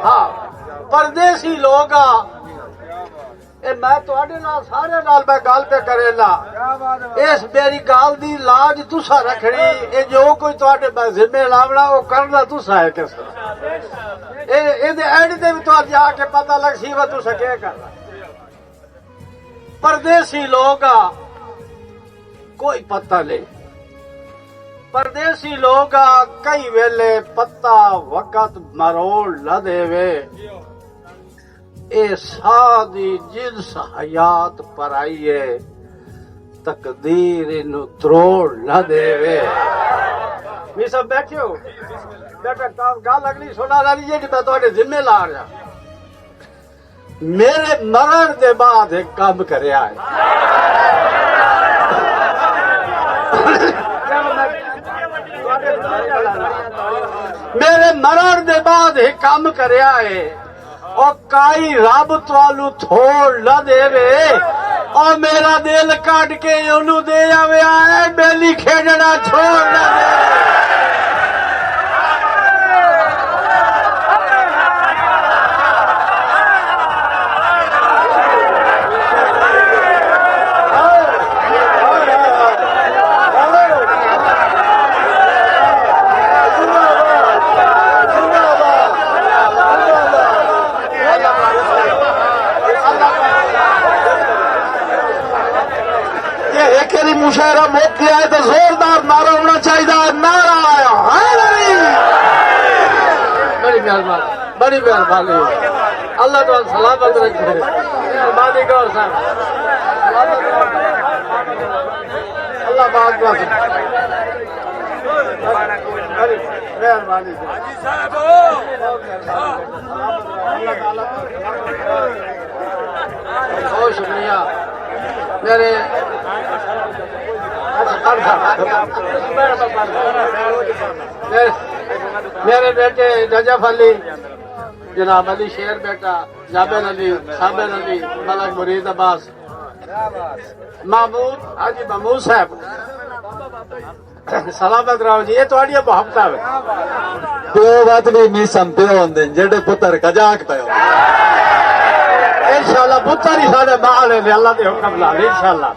हाँ परदेसी लोग आ मैं तुहाडे नाल सारे नाल मैं गल पे करेला इस मेरी गल दी लाज तुसा रखनी ये जो कोई तुहाडे मैं जिम्मे लावना वो करना तुसा है किस एंड ते भी तुहाडे जाके पता लग सी वा तुसा क्या करना परदेसी लोग आ कोई पता नहीं परदेसी लोग आ कई वेले पत्ता वक़्त मरोड़ न देवे ए सादी जिन्स हयात पराइए तकदीर इनु त्रोड़ न देवे मी सब बैठे हो बेटा काम गल अगली सुना रही है मैं तुहाडे जिम्मे ला रहा मेरे मरण दे बाद एक काम करया है मेरे मरण दे बाद एक काम करया है और काई रब तुहानू थोड़ न देवे और मेरा दिल कट के ओनू दे आवे आए बेली खेडना छोड़ न दे मुशायरा मौत दिया है तो जोरदार नारा होना चाहिए नारा आया बड़ी मेहरबानी बड़ी मेहरबानी अल्लाह तो सलामत रखे मेहरबानी गौर साहब अल्लाह बात मेहरबानी बहुत शुक्रिया मेरे मेरे बेटे नजफ अली जनाब अली शेर बेटा जाबिर अली साबिर अली मलक मुरीद अब्बास महमूद हाजी महमूद साहब सलामत रहो जी ये थोड़ी मोहब्बत है दो बात भी मिसम पे होंदे जेडे पुत्र कजाक पे इंशाल्लाह पुत्र ही सारे बाल है अल्लाह के हुक्म नाल इंशाल्लाह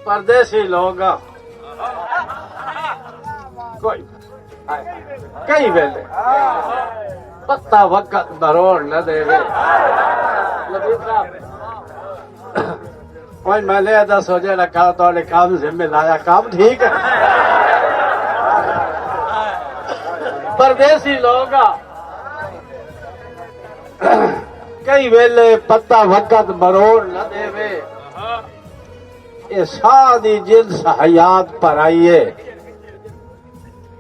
परदेसी लोग कोई कई वेले पत्ता वक़्त मरोड़ न देवे कोई मैंने दस हो जाए रखा तो काम जिम्मे लाया काम ठीक है परदेसी लोग कई वेले पत्ता वक़्त मरोड़ न देवे ये सादी जिन्स हयात पर आइए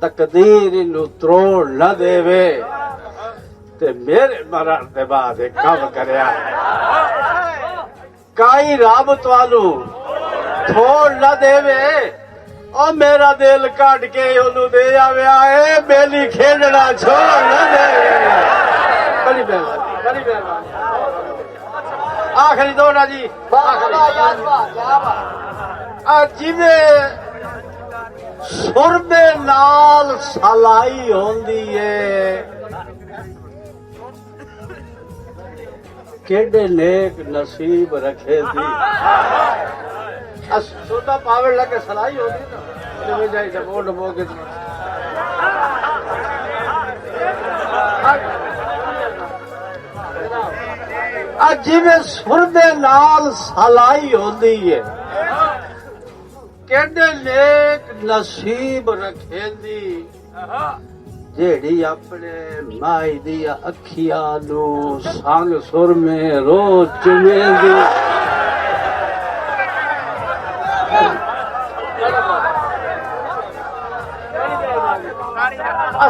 तकदीर इनु त्रोड़ न देवे ते मेरे मरण दे बाद एक काम करया काई रब तुहानू थोड़ न देवे और मेरा दिल कट के ओनू दे आवे आए बेली खेडना छोड़ न देवे बड़ी मेहरबानी बड़ी मेहरबानी आखिरी दोना जी जिवें सुर दे नाल सलाई होंदी है केडे नेक नसीब रखे दी सुरदा पावड़ लगे सलाई होती ना जाए डबो डबो के जिवें सुर दे नाल सलाई होंदी है केडे नेक नसीब रखेंदी जेड़ी अपने माई दिया अखियां नू संग सुर में रोज चुमेंदी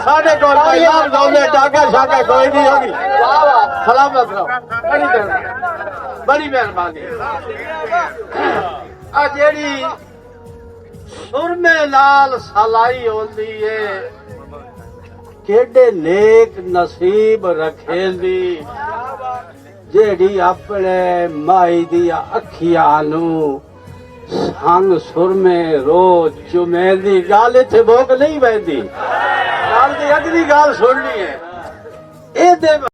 साढ़े को डाका शाका कोई नहीं होगी सलामत रहो बड़ी मेहरबानी आ जेड़ी सुर में लाल सलाई होती है केडे नेक नसीब रखेंदी जेड़ी अपने माई दिया अखियां नू ਸੰਗ ਸੁਰਮੇ ਰੋਜ਼ ਚੁਮੇਲ ਦੀ ਗੱਲ ਇੱਥੇ ਭੁੱਖ ਨਹੀਂ ਪੈਂਦੀ। ਗੱਲ ਦੀ ਅਗਲੀ ਗੱਲ ਸੁਣਨੀ ਹੈ ਇਹਦੇ